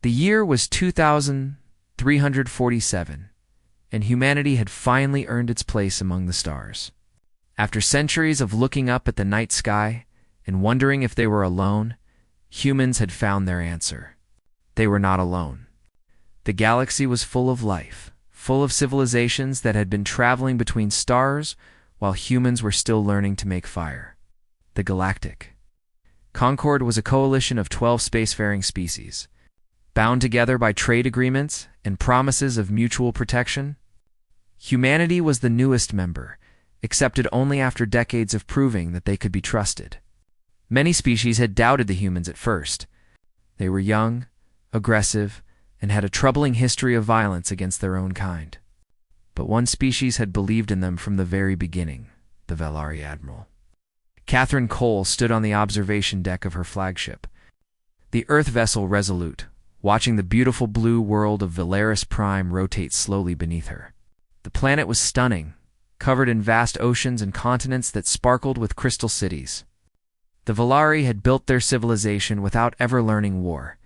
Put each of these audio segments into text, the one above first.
The year was 2347, and humanity had finally earned its place among the stars. After centuries of looking up at the night sky and wondering if they were alone, humans had found their answer. They were not alone. The galaxy was full of life, full of civilizations that had been traveling between stars while humans were still learning to make fire. The Galactic Concord was a coalition of 12 spacefaring species, bound together by trade agreements and promises of mutual protection. Humanity was the newest member, accepted only after decades of proving that they could be trusted. Many species had doubted the humans at first. They were young, aggressive, and had a troubling history of violence against their own kind. But one species had believed in them from the very beginning, the Valari Admiral. Catherine Cole stood on the observation deck of her flagship, the Earth vessel Resolute, watching the beautiful blue world of Valaris Prime rotate slowly beneath her. The planet was stunning, covered in vast oceans and continents that sparkled with crystal cities. The Valari had built their civilization without ever learning war,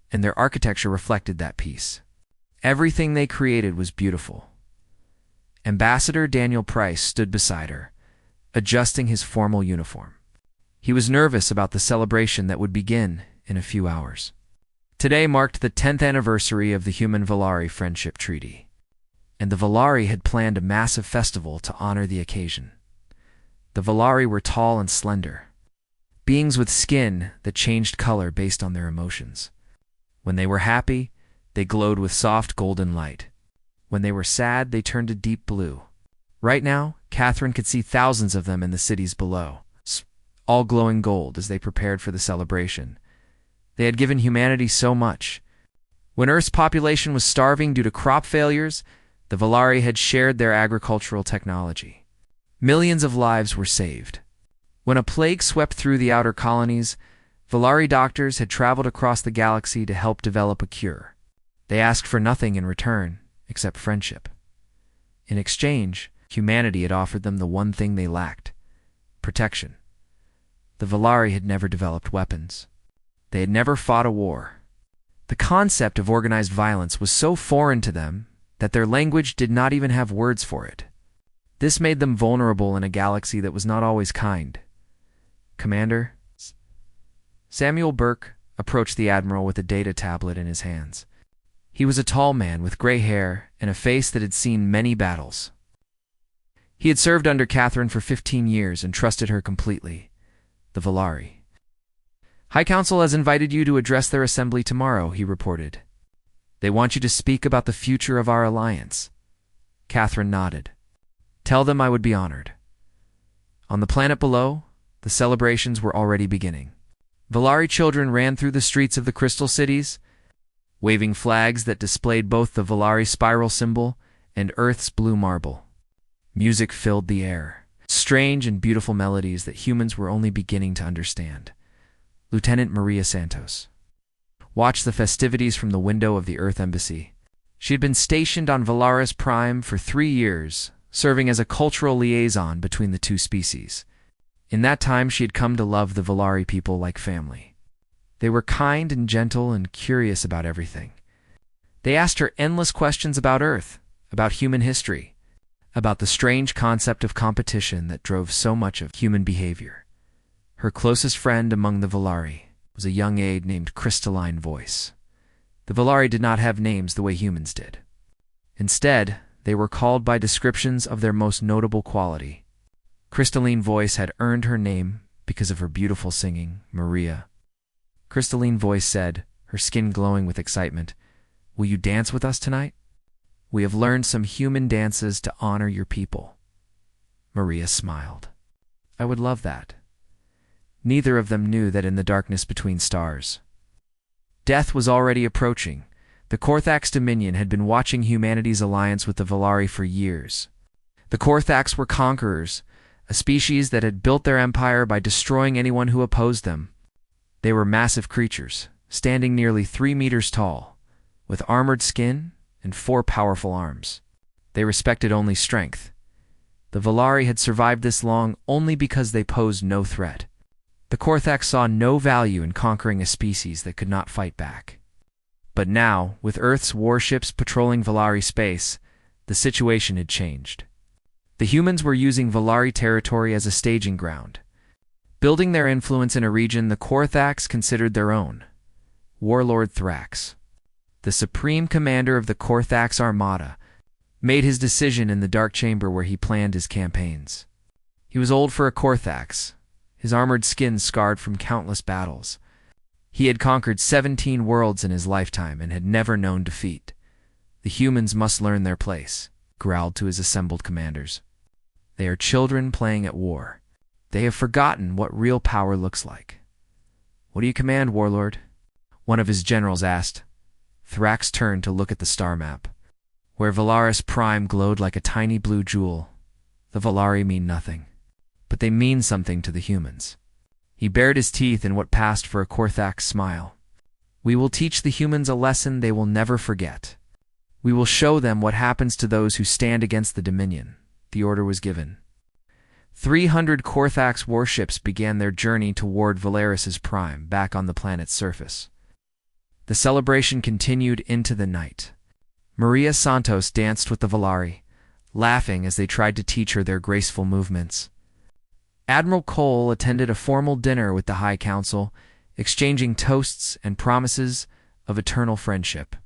and their architecture reflected that peace. Everything they created was beautiful. Ambassador Daniel Price stood beside her, adjusting his formal uniform. He was nervous about the celebration that would begin in a few hours. Today marked the 10th anniversary of the Human-Valari Friendship Treaty, and the Valari had planned a massive festival to honor the occasion. The Valari were tall and slender, beings with skin that changed color based on their emotions. When they were happy, they glowed with soft golden light. When they were sad, they turned a deep blue. Right now, Catherine could see thousands of them in the cities below, all glowing gold as they prepared for the celebration. They had given humanity so much. When Earth's population was starving due to crop failures, the Valari had shared their agricultural technology. Millions of lives were saved. When a plague swept through the outer colonies, Valari doctors had traveled across the galaxy to help develop a cure. They asked for nothing in return, except friendship. In exchange, humanity had offered them the one thing they lacked: protection. The Valari had never developed weapons. They had never fought a war. The concept of organized violence was so foreign to them that their language did not even have words for it. This made them vulnerable in a galaxy that was not always kind. Commander? Samuel Burke approached the Admiral with a data tablet in his hands. He was a tall man with gray hair and a face that had seen many battles. He had served under Catherine for 15 years and trusted her completely. The Valari. High Council has invited you to address their assembly tomorrow, he reported. They want you to speak about the future of our alliance. Catherine nodded. Tell them I would be honored. On the planet below, the celebrations were already beginning. Valari children ran through the streets of the crystal cities, waving flags that displayed both the Valari spiral symbol and Earth's blue marble. Music filled the air, strange and beautiful melodies that humans were only beginning to understand. Lieutenant Maria Santos watched the festivities from the window of the Earth Embassy. She had been stationed on Valaris Prime for 3 years, serving as a cultural liaison between the two species. In that time, she had come to love the Valari people like family. They were kind and gentle and curious about everything. They asked her endless questions about Earth, about human history, about the strange concept of competition that drove so much of human behavior. Her closest friend among the Valari was a young aide named Crystalline Voice. The Valari did not have names the way humans did. Instead, they were called by descriptions of their most notable quality. Crystalline Voice had earned her name because of her beautiful singing, Maria. Crystalline Voice said, her skin glowing with excitement, "Will you dance with us tonight? We have learned some human dances to honor your people." Maria smiled. "I would love that." Neither of them knew that in the darkness between stars, death was already approaching. The Korthax Dominion had been watching humanity's alliance with the Valari for years. The Korthax were conquerors, a species that had built their empire by destroying anyone who opposed them. They were massive creatures, standing nearly 3 meters tall, with armored skin and 4 powerful arms. They respected only strength. The Valari had survived this long only because they posed no threat. The Korthax saw no value in conquering a species that could not fight back. But now, with Earth's warships patrolling Valari space, the situation had changed. The humans were using Valari territory as a staging ground, building their influence in a region the Korthax considered their own. Warlord Thrax, the supreme commander of the Korthax Armada, made his decision in the dark chamber where he planned his campaigns. He was old for a Korthax, his armored skin scarred from countless battles. He had conquered 17 worlds in his lifetime and had never known defeat. The humans must learn their place, growled to his assembled commanders. They are children playing at war. They have forgotten what real power looks like. What do you command, Warlord? One of his generals asked. Thrax turned to look at the star map, where Valaris Prime glowed like a tiny blue jewel. The Valari mean nothing, but they mean something to the humans. He bared his teeth in what passed for a Korthax smile. We will teach the humans a lesson they will never forget. We will show them what happens to those who stand against the Dominion. The order was given. 300 Korthax warships began their journey toward Valaris's Prime, back on the planet's surface. The celebration continued into the night. Maria Santos danced with the Valari, laughing as they tried to teach her their graceful movements. Admiral Cole attended a formal dinner with the High Council, exchanging toasts and promises of eternal friendship.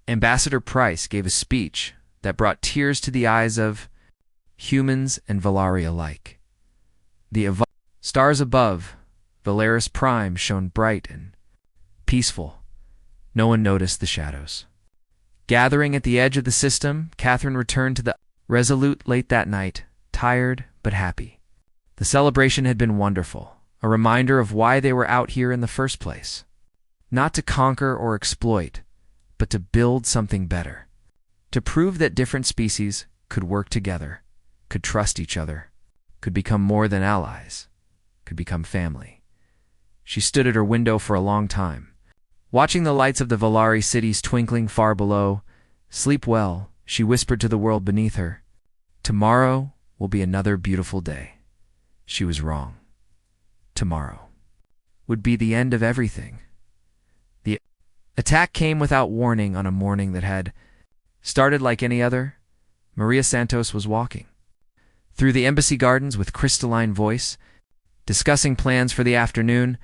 Ambassador Price gave a speech that brought tears to the eyes of humans and Valari alike. The stars above, Valaris Prime shone bright and peaceful. No one noticed the shadows. Gathering at the edge of the system, Catherine returned to the Resolute late that night, tired but happy. The celebration had been wonderful, a reminder of why they were out here in the first place. Not to conquer or exploit, but to build something better. To prove that different species could work together, could trust each other, could become more than allies, could become family. She stood at her window for a long time, watching the lights of the Valari cities twinkling far below. Sleep well, she whispered to the world beneath her. Tomorrow will be another beautiful day. She was wrong. Tomorrow would be the end of everything. The attack came without warning on a morning that had started like any other. Maria Santos was walking through the embassy gardens with crystalline voice, discussing plans for the afternoon.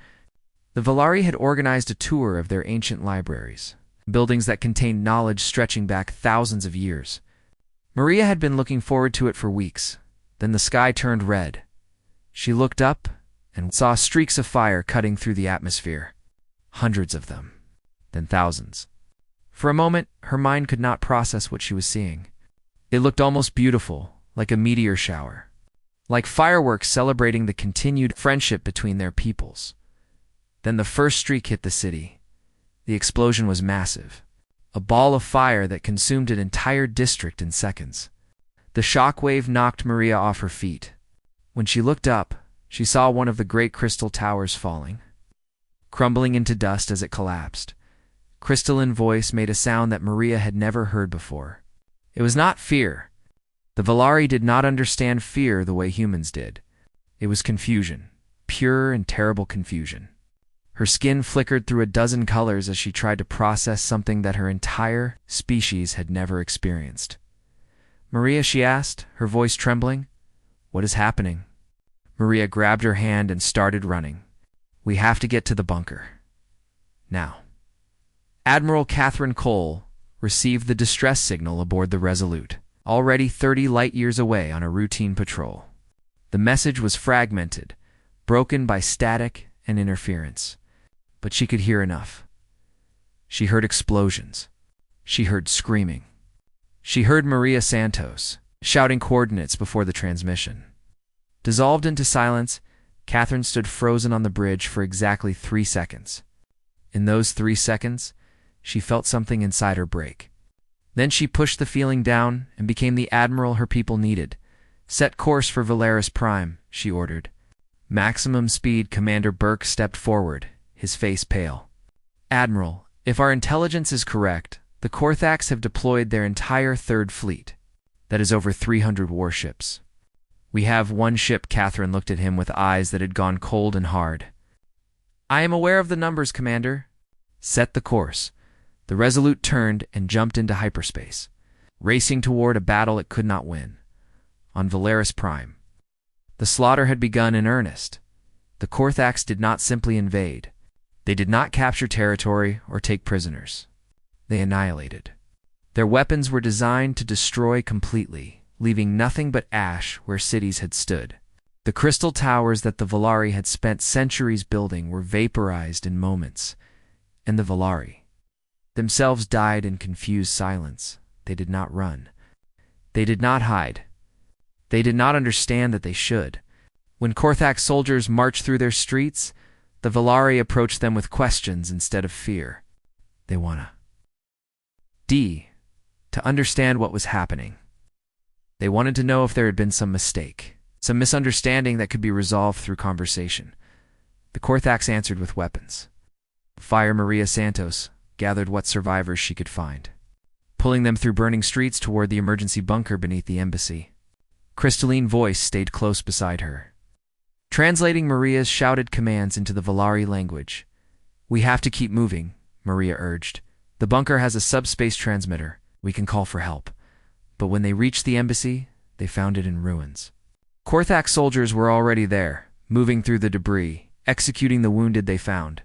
The Valari had organized a tour of their ancient libraries, buildings that contained knowledge stretching back thousands of years. Maria had been looking forward to it for weeks. Then the sky turned red. She looked up and saw streaks of fire cutting through the atmosphere. Hundreds of them, then thousands. For a moment, her mind could not process what she was seeing. It looked almost beautiful, like a meteor shower, like fireworks celebrating the continued friendship between their peoples. Then the first streak hit the city. The explosion was massive, a ball of fire that consumed an entire district in seconds. The shockwave knocked Maria off her feet. When she looked up, she saw one of the great crystal towers falling, crumbling into dust as it collapsed. Crystalline voice made a sound that Maria had never heard before. It was not fear. The Valari did not understand fear the way humans did. It was confusion, pure and terrible confusion. Her skin flickered through a dozen colors as she tried to process something that her entire species had never experienced. Maria, she asked, her voice trembling. What is happening? Maria grabbed her hand and started running. We have to get to the bunker. Now. Admiral Catherine Cole received the distress signal aboard the Resolute, already 30 light-years away on a routine patrol. The message was fragmented, broken by static and interference, but she could hear enough. She heard explosions. She heard screaming. She heard Maria Santos shouting coordinates before the transmission. Dissolved into silence, Catherine stood frozen on the bridge for exactly 3 seconds. In those 3 seconds, she felt something inside her break. Then she pushed the feeling down and became the admiral her people needed. Set course for Valaris Prime, she ordered. Maximum speed. Commander Burke stepped forward, his face pale. Admiral, if our intelligence is correct, the Korthax have deployed their entire third fleet. That is over 300 warships. We have one ship. Catherine looked at him with eyes that had gone cold and hard. I am aware of the numbers, Commander. Set the course. The Resolute turned and jumped into hyperspace, racing toward a battle it could not win. On Valaris Prime, the slaughter had begun in earnest. The Korthax did not simply invade. They did not capture territory or take prisoners. They annihilated. Their weapons were designed to destroy completely, leaving nothing but ash where cities had stood. The crystal towers that the Valari had spent centuries building were vaporized in moments, and the Valari themselves died in confused silence. They did not run. They did not hide. They did not understand that they should. When Korthax soldiers marched through their streets, the Valari approached them with questions instead of fear. They wanted to understand what was happening. They wanted to know if there had been some mistake, some misunderstanding that could be resolved through conversation. The Korthax answered with weapons. Fire Maria Santos gathered what survivors she could find, pulling them through burning streets toward the emergency bunker beneath the embassy. Crystalline voice stayed close beside her, translating Maria's shouted commands into the Valari language. "We have to keep moving," Maria urged. "The bunker has a subspace transmitter. We can call for help." But when they reached the embassy, they found it in ruins. Korthax soldiers were already there, moving through the debris, executing the wounded they found.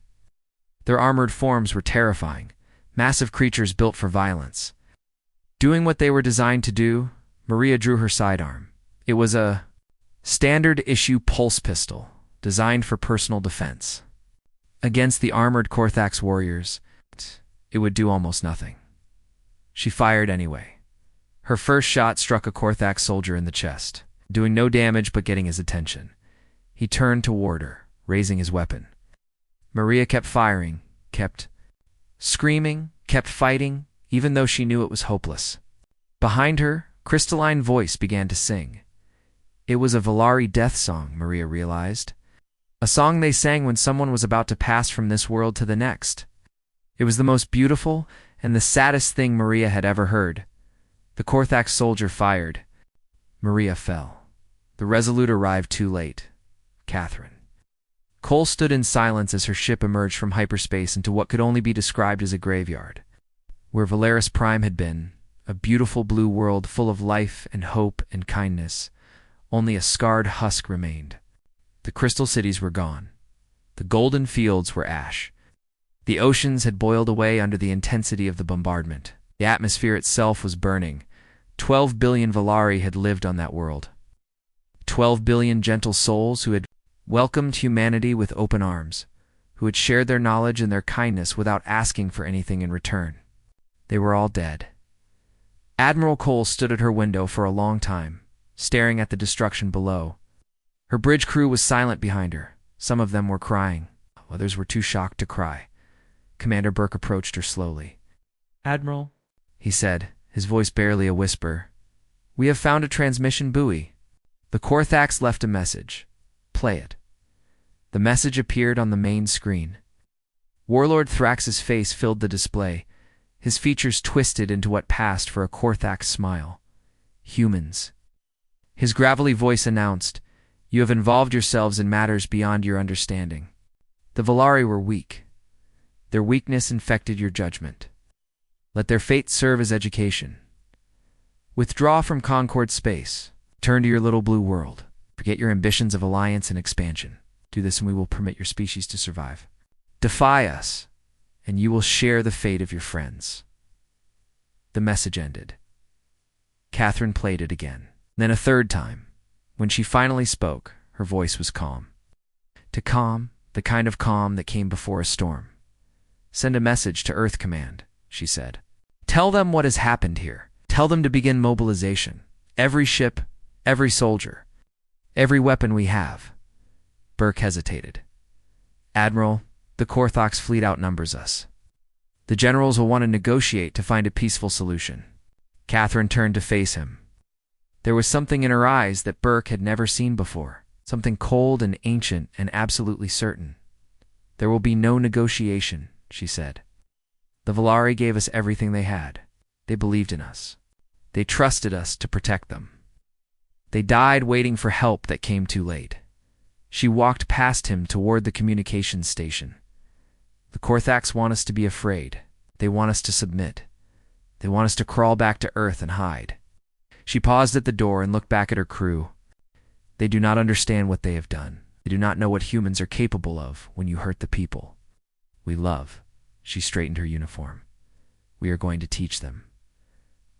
Their armored forms were terrifying, massive creatures built for violence. Doing what they were designed to do, Maria drew her sidearm. It was a standard-issue pulse pistol, designed for personal defense. Against the armored Korthax warriors, it would do almost nothing. She fired anyway. Her first shot struck a Korthax soldier in the chest, doing no damage but getting his attention. He turned toward her, raising his weapon. Maria kept firing, kept screaming, kept fighting, even though she knew it was hopeless. Behind her, crystalline voice began to sing. It was a Valari death song, Maria realized. A song they sang when someone was about to pass from this world to the next. It was the most beautiful and the saddest thing Maria had ever heard. The Korthax soldier fired. Maria fell. The Resolute arrived too late. Catherine. Cole stood in silence as her ship emerged from hyperspace into what could only be described as a graveyard. Where Valaris Prime had been, a beautiful blue world full of life and hope and kindness, only a scarred husk remained. The crystal cities were gone. The golden fields were ash. The oceans had boiled away under the intensity of the bombardment. The atmosphere itself was burning. 12 billion Valari had lived on that world. 12 billion gentle souls who had welcomed humanity with open arms, who had shared their knowledge and their kindness without asking for anything in return. They were all dead. Admiral Cole stood at her window for a long time, staring at the destruction below. Her bridge crew was silent behind her. Some of them were crying. Others were too shocked to cry. Commander Burke approached her slowly. "Admiral," he said, his voice barely a whisper, "we have found a transmission buoy." The Korthax left a message. "Play it." The message appeared on the main screen. Warlord Thrax's face filled the display, his features twisted into what passed for a Korthax smile. "Humans." His gravelly voice announced, "You have involved yourselves in matters beyond your understanding." The Valari were weak. Their weakness infected your judgment. Let their fate serve as education. Withdraw from Concord space. Turn to your little blue world. Forget your ambitions of alliance and expansion. Do this and we will permit your species to survive. Defy us, and you will share the fate of your friends. The message ended. Catherine played it again. Then a third time. When she finally spoke, her voice was calm. To calm, the kind of calm that came before a storm. "Send a message to Earth Command," she said. "Tell them what has happened here. Tell them to begin mobilization. Every ship, every soldier, every weapon we have." Burke hesitated. "Admiral, the Korthax fleet outnumbers us. The generals will want to negotiate to find a peaceful solution." Catherine turned to face him. There was something in her eyes that Burke had never seen before, something cold and ancient and absolutely certain. "There will be no negotiation," she said. "The Valari gave us everything they had. They believed in us. They trusted us to protect them. They died waiting for help that came too late." She walked past him toward the communications station. "The Korthax want us to be afraid. They want us to submit. They want us to crawl back to Earth and hide. She paused at the door and looked back at her crew. They do not understand what they have done. They do not know what humans are capable of when you hurt the people we love. She straightened her uniform. We are going to teach them.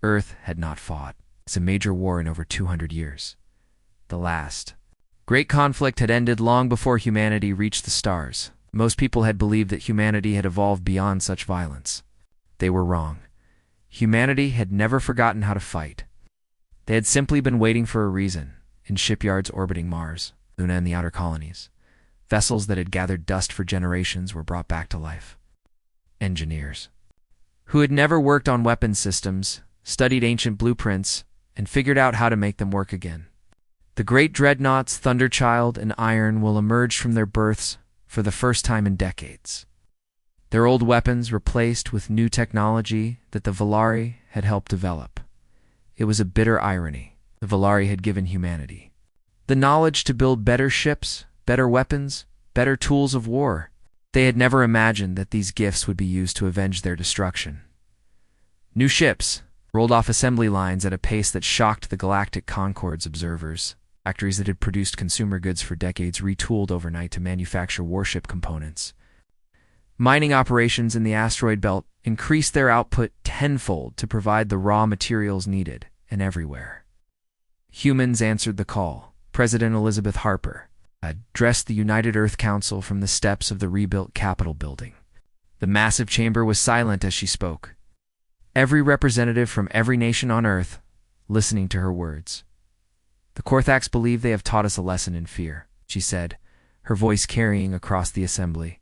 Earth had not fought. It's a major war in over 200 years. The last great conflict had ended long before humanity reached the stars. Most people had believed that humanity had evolved beyond such violence. They were wrong. Humanity had never forgotten how to fight. They had simply been waiting for a reason. In shipyards orbiting Mars, Luna, and the outer colonies, vessels that had gathered dust for generations were brought back to life. Engineers, who had never worked on weapon systems, studied ancient blueprints, and figured out how to make them work again. The great dreadnoughts Thunderchild and Iron will emerge from their berths for the first time in decades. Their old weapons replaced with new technology that the Valari had helped develop. It was a bitter irony. The Valari had given humanity the knowledge to build better ships, better weapons, better tools of war. They had never imagined that these gifts would be used to avenge their destruction. New ships rolled off assembly lines at a pace that shocked the Galactic Concord's observers. Factories that had produced consumer goods for decades retooled overnight to manufacture warship components. Mining operations in the asteroid belt increased their output tenfold to provide the raw materials needed, and everywhere. Humans answered the call. President Elizabeth Harper addressed the United Earth Council from the steps of the rebuilt Capitol building. The massive chamber was silent as she spoke. Every representative from every nation on Earth listening to her words. The Korthax believe they have taught us a lesson in fear, she said, her voice carrying across the assembly.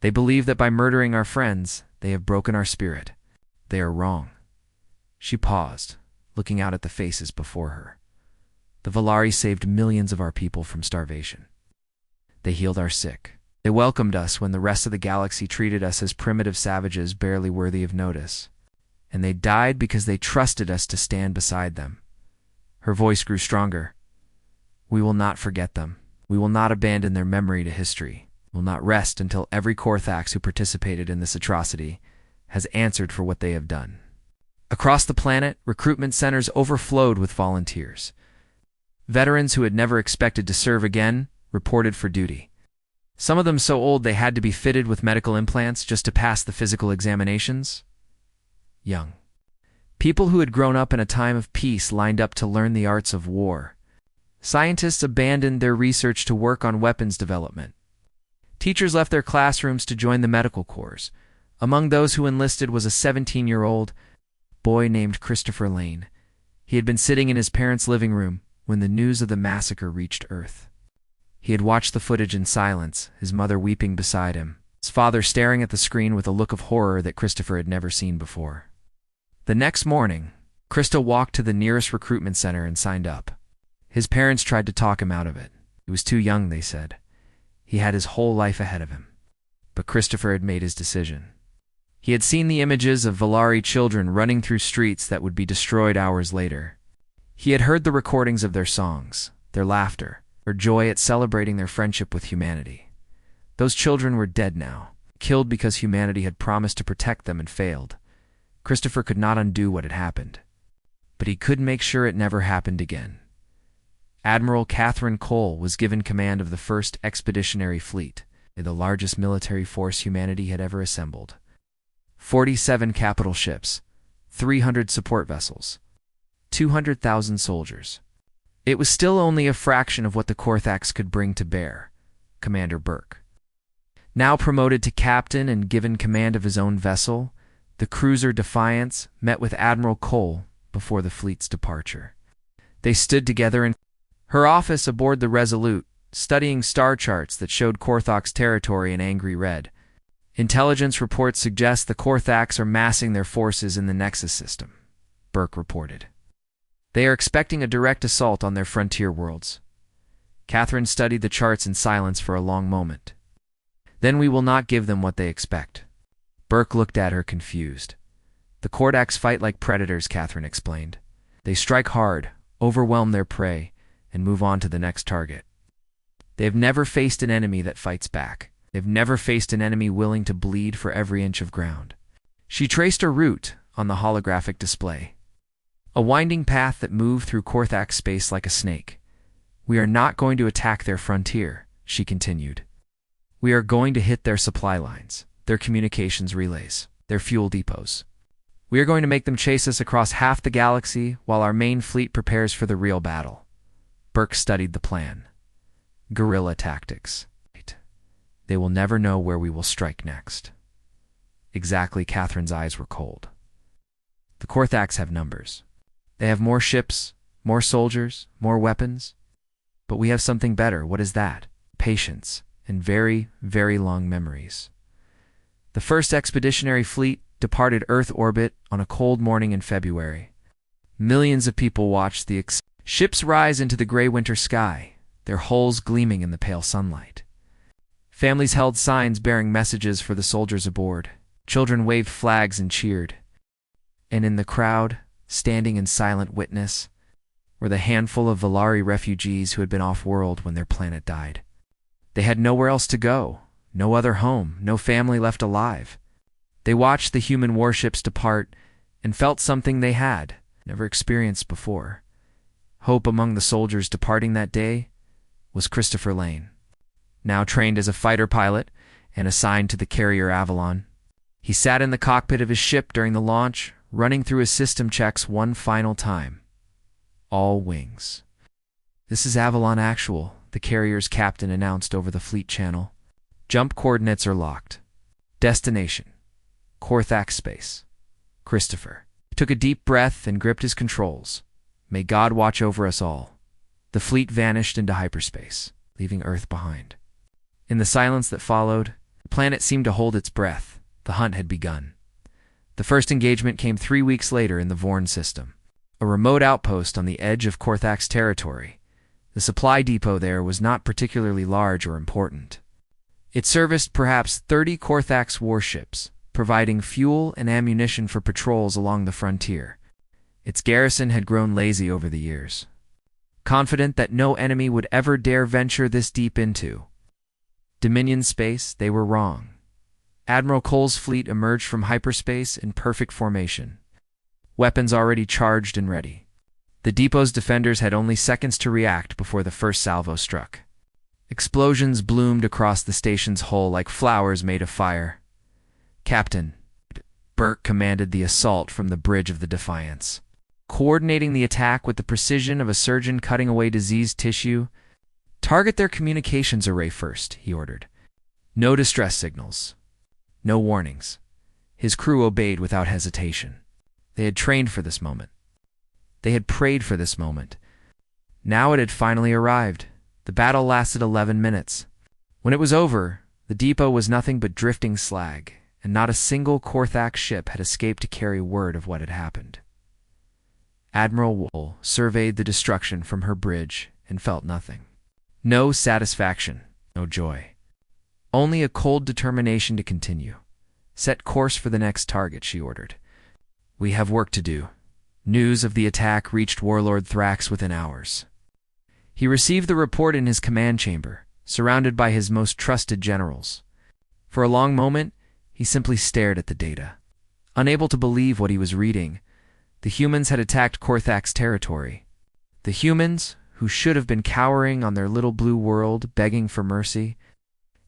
They believe that by murdering our friends, they have broken our spirit. They are wrong. She paused, looking out at the faces before her. The Valari saved millions of our people from starvation. They healed our sick. They welcomed us when the rest of the galaxy treated us as primitive savages barely worthy of notice. And they died because they trusted us to stand beside them. Her voice grew stronger. We will not forget them. We will not abandon their memory to history. We will not rest until every Korthax who participated in this atrocity has answered for what they have done. Across the planet, recruitment centers overflowed with volunteers. Veterans who had never expected to serve again reported for duty. Some of them so old they had to be fitted with medical implants just to pass the physical examinations. Young people who had grown up in a time of peace lined up to learn the arts of war. Scientists abandoned their research to work on weapons development. Teachers left their classrooms to join the medical corps. Among those who enlisted was a 17-year-old boy named Christopher Lane. He had been sitting in his parents' living room when the news of the massacre reached Earth. He had watched the footage in silence, his mother weeping beside him, his father staring at the screen with a look of horror that Christopher had never seen before. The next morning, Krista walked to the nearest recruitment center and signed up. His parents tried to talk him out of it. He was too young, they said. He had his whole life ahead of him. But Christopher had made his decision. He had seen the images of Valari children running through streets that would be destroyed hours later. He had heard the recordings of their songs, their laughter, their joy at celebrating their friendship with humanity. Those children were dead now, killed because humanity had promised to protect them and failed. Christopher could not undo what had happened, but he could make sure it never happened again. Admiral Catherine Cole was given command of the 1st Expeditionary Fleet, the largest military force humanity had ever assembled. 47 capital ships, 300 support vessels, 200,000 soldiers. It was still only a fraction of what the Korthax could bring to bear, Commander Burke. Now promoted to captain and given command of his own vessel, the cruiser Defiance met with Admiral Cole before the fleet's departure. They stood together in her office aboard the Resolute, studying star charts that showed Korthax territory in angry red. Intelligence reports suggest the Korthax are massing their forces in the Nexus system, Burke reported. They are expecting a direct assault on their frontier worlds. Catherine studied the charts in silence for a long moment. Then we will not give them what they expect. Burke looked at her confused. The Korthax fight like predators, Catherine explained. They strike hard, overwhelm their prey, and move on to the next target. They have never faced an enemy that fights back. They've never faced an enemy willing to bleed for every inch of ground. She traced a route on the holographic display, a winding path that moved through Korthak space like a snake. "We are not going to attack their frontier," she continued. "We are going to hit their supply lines, their communications relays, their fuel depots. We are going to make them chase us across half the galaxy while our main fleet prepares for the real battle." Burke studied the plan. Guerrilla tactics. They will never know where we will strike next. Exactly. Catherine's eyes were cold. The Korthaks have numbers. They have more ships, more soldiers, more weapons. But we have something better. What is that? Patience and very, very long memories. The first expeditionary fleet departed Earth orbit on a cold morning in February. Millions of people watched the ships rise into the gray winter sky, their hulls gleaming in the pale sunlight. Families held signs bearing messages for the soldiers aboard. Children waved flags and cheered. And in the crowd, standing in silent witness, were the handful of Valari refugees who had been off-world when their planet died. They had nowhere else to go, no other home, no family left alive. They watched the human warships depart and felt something they had never experienced before. Hope among the soldiers departing that day was Christopher Lane. Now trained as a fighter pilot and assigned to the carrier Avalon, he sat in the cockpit of his ship during the launch, running through his system checks one final time. All wings. "This is Avalon Actual," the carrier's captain announced over the fleet channel. "Jump coordinates are locked. Destination: Korthak space. Christopher." He took a deep breath and gripped his controls. "May God watch over us all." The fleet vanished into hyperspace, leaving Earth behind. In the silence that followed, the planet seemed to hold its breath. The hunt had begun. The first engagement came 3 weeks later in the Vorn system, a remote outpost on the edge of Korthak's territory. The supply depot there was not particularly large or important. It serviced perhaps 30 Korthak's warships, providing fuel and ammunition for patrols along the frontier. Its garrison had grown lazy over the years, confident that no enemy would ever dare venture this deep into Dominion space. They were wrong. Admiral Cole's fleet emerged from hyperspace in perfect formation, weapons already charged and ready. The depot's defenders had only seconds to react before the first salvo struck. Explosions bloomed across the station's hull like flowers made of fire. "Captain," Burke commanded the assault from the bridge of the Defiance, coordinating the attack with the precision of a surgeon cutting away diseased tissue. "Target their communications array first," he ordered. "No distress signals. No warnings." His crew obeyed without hesitation. They had trained for this moment. They had prayed for this moment. Now it had finally arrived. The battle lasted 11 minutes. When it was over, the depot was nothing but drifting slag, and not a single Korthak ship had escaped to carry word of what had happened. Admiral Wool surveyed the destruction from her bridge and felt nothing. No satisfaction, no joy. Only a cold determination to continue. "Set course for the next target," she ordered. "We have work to do." News of the attack reached Warlord Thrax within hours. He received the report in his command chamber, surrounded by his most trusted generals. For a long moment, he simply stared at the data. Unable to believe what he was reading, the humans had attacked Korthak's territory. The humans, who should have been cowering on their little blue world begging for mercy,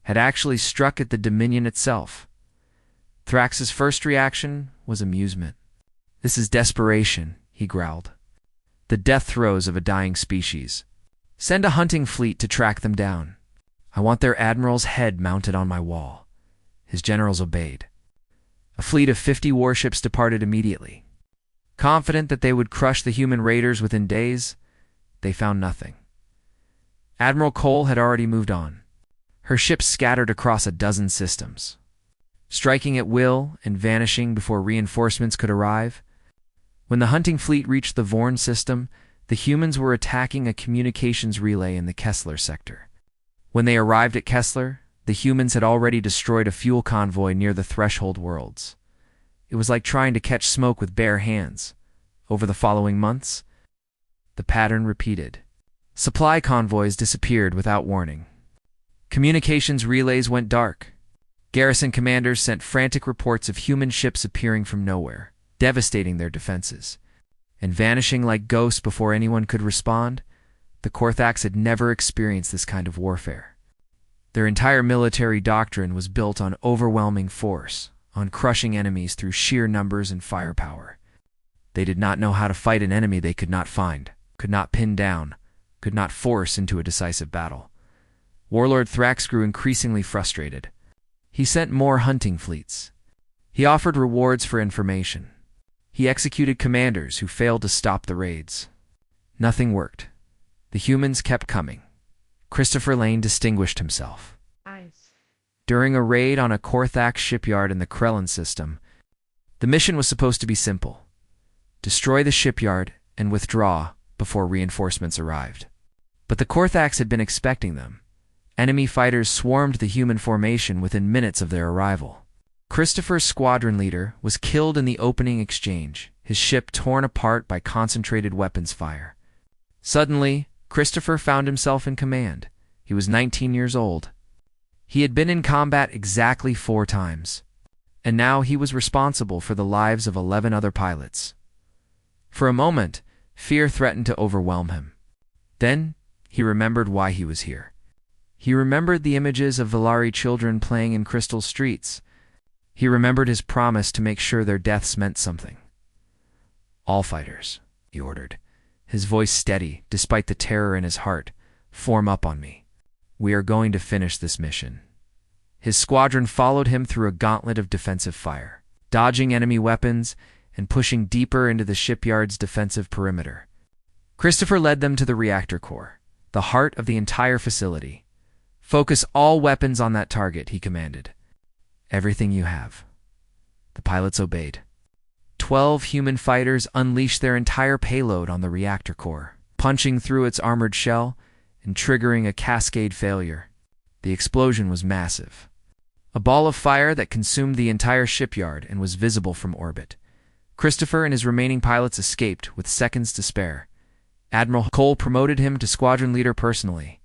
had actually struck at the Dominion itself. Thrax's first reaction was amusement. "This is desperation," he growled. "The death throes of a dying species. Send a hunting fleet to track them down. I want their admiral's head mounted on my wall." His generals obeyed. A fleet of 50 warships departed immediately. Confident that they would crush the human raiders within days, they found nothing. Admiral Cole had already moved on. Her ships scattered across a dozen systems, striking at will and vanishing before reinforcements could arrive. When the hunting fleet reached the Vorn system, the humans were attacking a communications relay in the Kessler sector. When they arrived at Kessler, the humans had already destroyed a fuel convoy near the Threshold worlds. It was like trying to catch smoke with bare hands. Over the following months, the pattern repeated. Supply convoys disappeared without warning. Communications relays went dark. Garrison commanders sent frantic reports of human ships appearing from nowhere, devastating their defenses, and vanishing like ghosts before anyone could respond. The Korthax had never experienced this kind of warfare. Their entire military doctrine was built on overwhelming force, on crushing enemies through sheer numbers and firepower. They did not know how to fight an enemy they could not find, could not pin down, could not force into a decisive battle. Warlord Thrax grew increasingly frustrated. He sent more hunting fleets. He offered rewards for information. He executed commanders who failed to stop the raids. Nothing worked. The humans kept coming. Christopher Lane distinguished himself. Nice. During a raid on a Korthax shipyard in the Krellin system, the mission was supposed to be simple: destroy the shipyard and withdraw before reinforcements arrived. But the Korthax had been expecting them. Enemy fighters swarmed the human formation within minutes of their arrival. Christopher's squadron leader was killed in the opening exchange, his ship torn apart by concentrated weapons fire. Suddenly, Christopher found himself in command. He was 19 years old. He had been in combat exactly 4 times, and now he was responsible for the lives of 11 other pilots. For a moment, fear threatened to overwhelm him. Then, he remembered why he was here. He remembered the images of Valari children playing in crystal streets. He remembered his promise to make sure their deaths meant something. "All fighters," he ordered, his voice steady despite the terror in his heart, "form up on me. We are going to finish this mission." His squadron followed him through a gauntlet of defensive fire, dodging enemy weapons and pushing deeper into the shipyard's defensive perimeter. Christopher led them to the reactor core, the heart of the entire facility. "Focus all weapons on that target," he commanded. "Everything you have." The pilots obeyed. 12 human fighters unleashed their entire payload on the reactor core, punching through its armored shell and triggering a cascade failure. The explosion was massive. A ball of fire that consumed the entire shipyard and was visible from orbit. Christopher and his remaining pilots escaped with seconds to spare. Admiral Cole promoted him to squadron leader personally.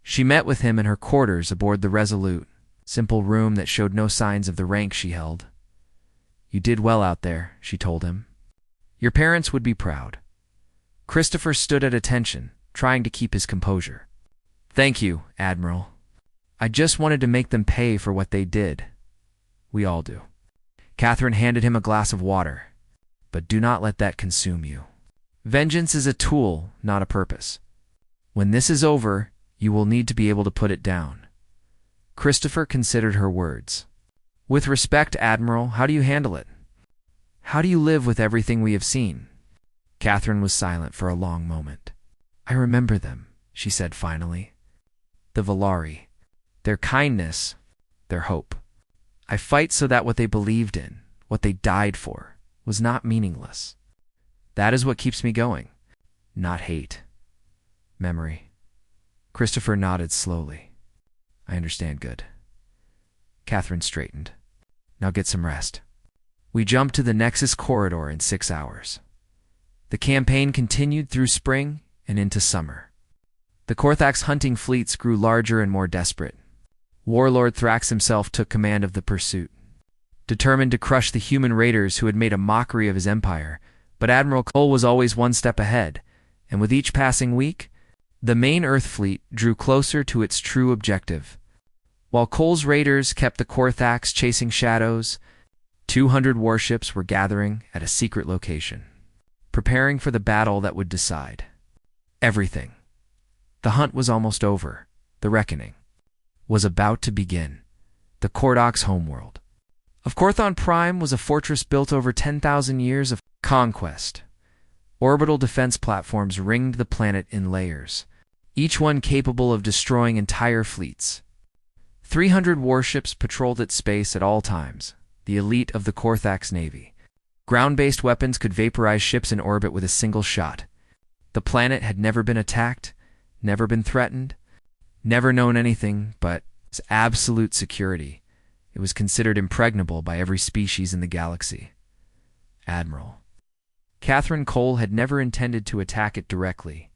She met with him in her quarters aboard the Resolute, simple room that showed no signs of the rank she held. "You did well out there," she told him. "Your parents would be proud." Christopher stood at attention, trying to keep his composure. "Thank you, Admiral. I just wanted to make them pay for what they did. We all do." Catherine handed him a glass of water. "But do not let that consume you. Vengeance is a tool, not a purpose. When this is over, you will need to be able to put it down." Christopher considered her words. "With respect, Admiral, how do you handle it? How do you live with everything we have seen?" Catherine was silent for a long moment. "I remember them," she said finally. "The Valari. Their kindness, their hope. I fight so that what they believed in, what they died for, was not meaningless. That is what keeps me going. Not hate. Memory." Christopher nodded slowly. "I understand. Good." Catherine straightened. "Now get some rest." We jumped to the Nexus corridor in 6 hours. The campaign continued through spring and into summer. The Korthax hunting fleets grew larger and more desperate. Warlord Thrax himself took command of the pursuit, determined to crush the human raiders who had made a mockery of his empire. But Admiral Cole was always one step ahead, and with each passing week, the main Earth fleet drew closer to its true objective. While Cole's raiders kept the Korthax chasing shadows, 200 warships were gathering at a secret location, preparing for the battle that would decide everything. The hunt was almost over. The reckoning was about to begin. The Korthax homeworld of Korthon Prime was a fortress built over 10,000 years of conquest. Orbital defense platforms ringed the planet in layers, each one capable of destroying entire fleets. 300 warships patrolled its space at all times, the elite of the Korthax Navy. Ground-based weapons could vaporize ships in orbit with a single shot. The planet had never been attacked, never been threatened, never known anything but absolute security. It was considered impregnable by every species in the galaxy. Admiral Catherine Cole had never intended to attack it directly.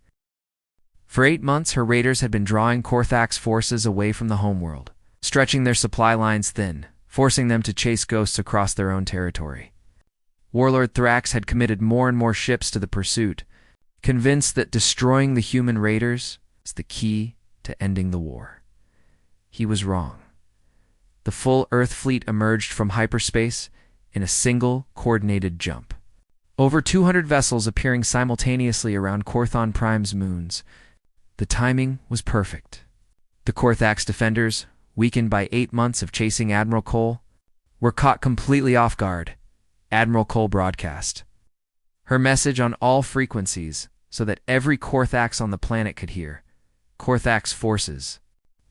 For 8 months, her raiders had been drawing Korthax forces away from the homeworld, stretching their supply lines thin, forcing them to chase ghosts across their own territory. Warlord Thrax had committed more and more ships to the pursuit, convinced that destroying the human raiders is the key to ending the war. He was wrong. The full Earth fleet emerged from hyperspace in a single, coordinated jump. Over 200 vessels appearing simultaneously around Korthon Prime's moons. The timing was perfect. The Korthax defenders, weakened by 8 months of chasing Admiral Cole, were caught completely off guard. Admiral Cole broadcast her message on all frequencies so that every Korthax on the planet could hear. Korthax forces.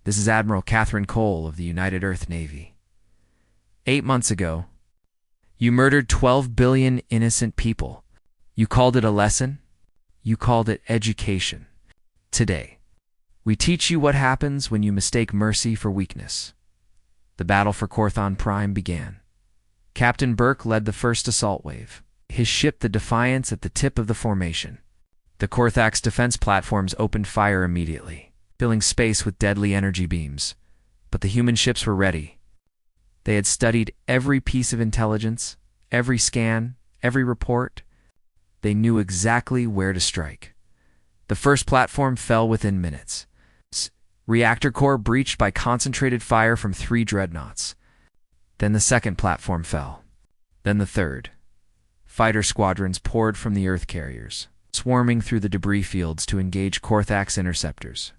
This is Admiral Catherine Cole of the United Earth Navy. 8 months ago, you murdered 12 billion innocent people. You called it a lesson? You called it education. Today, we teach you what happens when you mistake mercy for weakness. The battle for Korthon Prime began. Captain Burke led the first assault wave, his ship the Defiance at the tip of the formation. The Korthax defense platforms opened fire immediately, filling space with deadly energy beams. But the human ships were ready. They had studied every piece of intelligence, every scan, every report. They knew exactly where to strike. The first platform fell within minutes. Reactor core breached by concentrated fire from 3 dreadnoughts. Then the second platform fell. Then the third. Fighter squadrons poured from the Earth carriers, swarming through the debris fields to engage Korthax interceptors.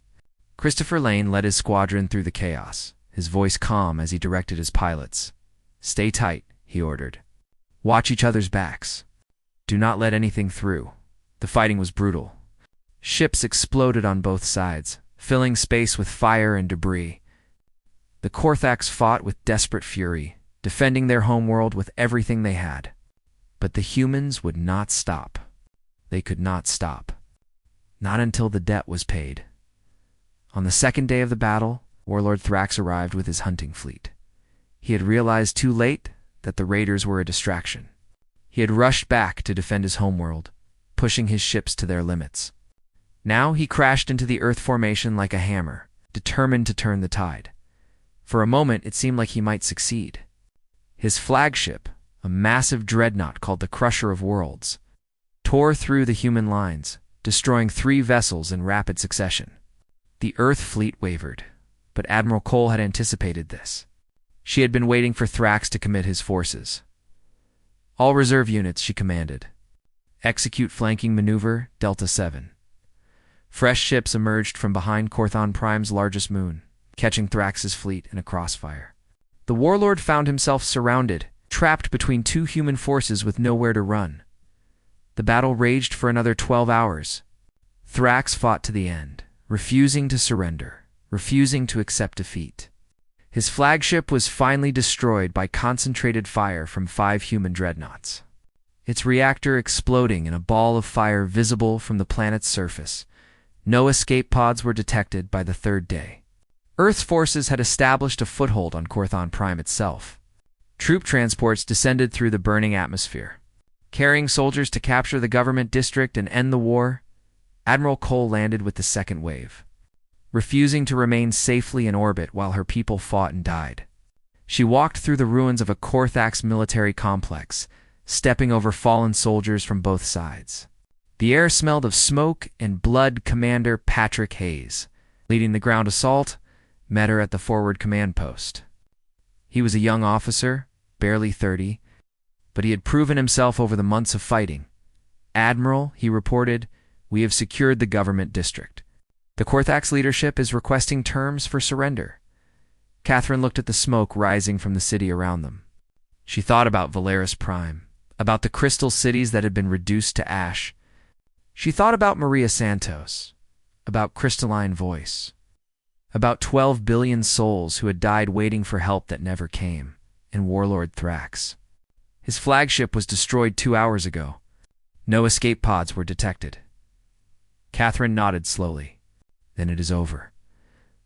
Christopher Lane led his squadron through the chaos, his voice calm as he directed his pilots. "Stay tight," he ordered. "Watch each other's backs. Do not let anything through." The fighting was brutal. Ships exploded on both sides, filling space with fire and debris. The Korthax fought with desperate fury, defending their homeworld with everything they had. But the humans would not stop. They could not stop. Not until the debt was paid. On the second day of the battle, Warlord Thrax arrived with his hunting fleet. He had realized too late that the raiders were a distraction. He had rushed back to defend his homeworld, pushing his ships to their limits. Now he crashed into the Earth formation like a hammer, determined to turn the tide. For a moment, it seemed like he might succeed. His flagship, a massive dreadnought called the Crusher of Worlds, tore through the human lines, destroying 3 vessels in rapid succession. The Earth fleet wavered, but Admiral Cole had anticipated this. She had been waiting for Thrax to commit his forces. "All reserve units," she commanded. "Execute flanking maneuver, Delta 7. Fresh ships emerged from behind Korthon Prime's largest moon, catching Thrax's fleet in a crossfire. The warlord found himself surrounded, trapped between 2 human forces with nowhere to run. The battle raged for another 12 hours. Thrax fought to the end, refusing to surrender, refusing to accept defeat. His flagship was finally destroyed by concentrated fire from 5 human dreadnoughts, its reactor exploding in a ball of fire visible from the planet's surface. No escape pods were detected by the 3rd day. Earth's forces had established a foothold on Korthon Prime itself. Troop transports descended through the burning atmosphere. Carrying soldiers to capture the government district and end the war, Admiral Cole landed with the second wave, refusing to remain safely in orbit while her people fought and died. She walked through the ruins of a Korthax military complex, stepping over fallen soldiers from both sides. The air smelled of smoke and blood. Commander Patrick Hayes, leading the ground assault, met her at the forward command post. He was a young officer, barely 30, but he had proven himself over the months of fighting. "Admiral," he reported, "we have secured the government district. The Korthax leadership is requesting terms for surrender." Catherine looked at the smoke rising from the city around them. She thought about Valeris Prime, about the crystal cities that had been reduced to ash. She thought about Maria Santos, about Crystalline Voice, about 12 billion souls who had died waiting for help that never came, and Warlord Thrax. His flagship was destroyed 2 hours ago. No escape pods were detected. Catherine nodded slowly. "Then it is over."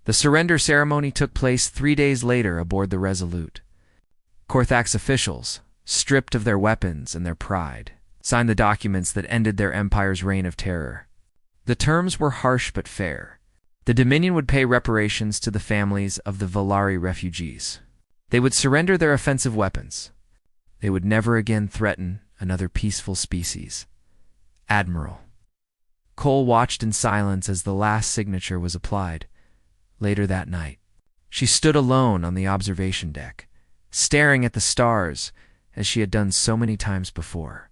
The surrender ceremony took place 3 days later aboard the Resolute. Korthax officials, stripped of their weapons and their pride, signed the documents that ended their empire's reign of terror. The terms were harsh but fair. The Dominion would pay reparations to the families of the Valari refugees. They would surrender their offensive weapons. They would never again threaten another peaceful species. Admiral. Cole watched in silence as the last signature was applied. Later that night, she stood alone on the observation deck, staring at the stars as she had done so many times before.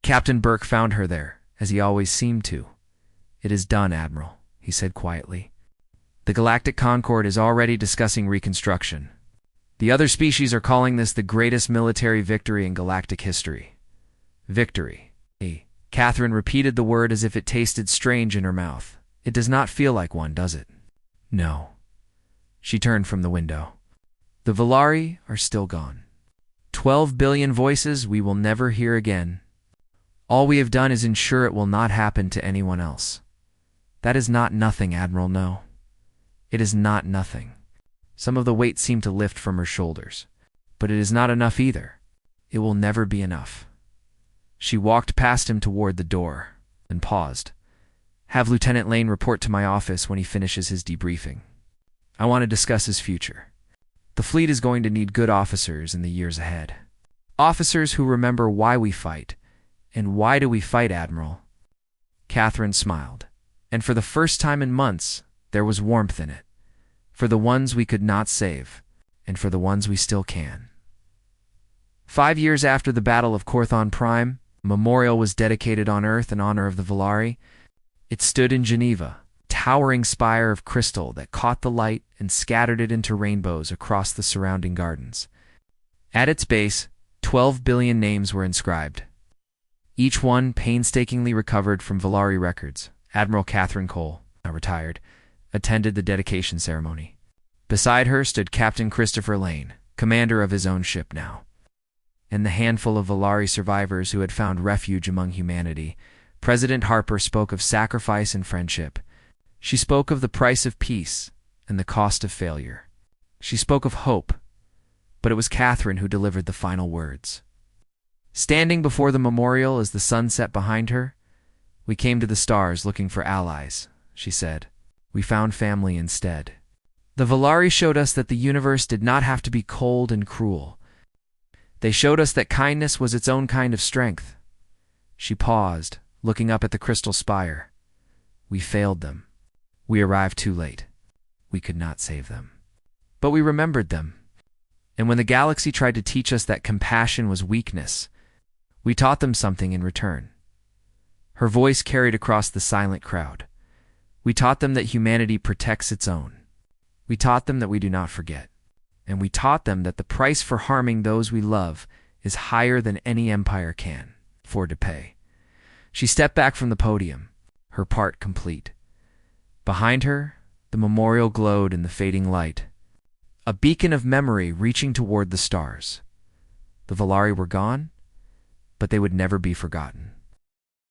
Captain Burke found her there, as he always seemed to. "It is done, Admiral," he said quietly. "The Galactic Concord is already discussing reconstruction. The other species are calling this the greatest military victory in galactic history." Victory. Catherine repeated the word as if it tasted strange in her mouth. "It does not feel like one, does it?" "No." She turned from the window. "The Valari are still gone. 12 billion voices we will never hear again. All we have done is ensure it will not happen to anyone else. That is not nothing, Admiral, no. It is not nothing." Some of the weight seemed to lift from her shoulders. "But it is not enough either. It will never be enough." She walked past him toward the door, and paused. "Have Lieutenant Lane report to my office when he finishes his debriefing. I want to discuss his future. The fleet is going to need good officers in the years ahead. Officers who remember why we fight. And why do we fight, Admiral?" Catherine smiled, and for the first time in months, there was warmth in it. For the ones we could not save, and for the ones we still can. 5 years after the Battle of Corthon Prime, a memorial was dedicated on Earth in honor of the Valari. It stood in Geneva, a towering spire of crystal that caught the light and scattered it into rainbows across the surrounding gardens. At its base, 12 billion names were inscribed, each one painstakingly recovered from Valari records. Admiral Catherine Cole, now retired, attended the dedication ceremony. Beside her stood Captain Christopher Lane, commander of his own ship now. And the handful of Valari survivors who had found refuge among humanity, President Harper spoke of sacrifice and friendship. She spoke of the price of peace and the cost of failure. She spoke of hope, but it was Catherine who delivered the final words. Standing before the memorial as the sun set behind her, "We came to the stars looking for allies," she said. "We found family instead. The Valari showed us that the universe did not have to be cold and cruel. They showed us that kindness was its own kind of strength." She paused, looking up at the crystal spire. "We failed them. We arrived too late. We could not save them. But we remembered them. And when the galaxy tried to teach us that compassion was weakness, we taught them something in return." Her voice carried across the silent crowd. "We taught them that humanity protects its own. We taught them that we do not forget. And we taught them that the price for harming those we love is higher than any empire can afford to pay." She stepped back from the podium, her part complete. Behind her, the memorial glowed in the fading light, a beacon of memory reaching toward the stars. The Valari were gone, but they would never be forgotten.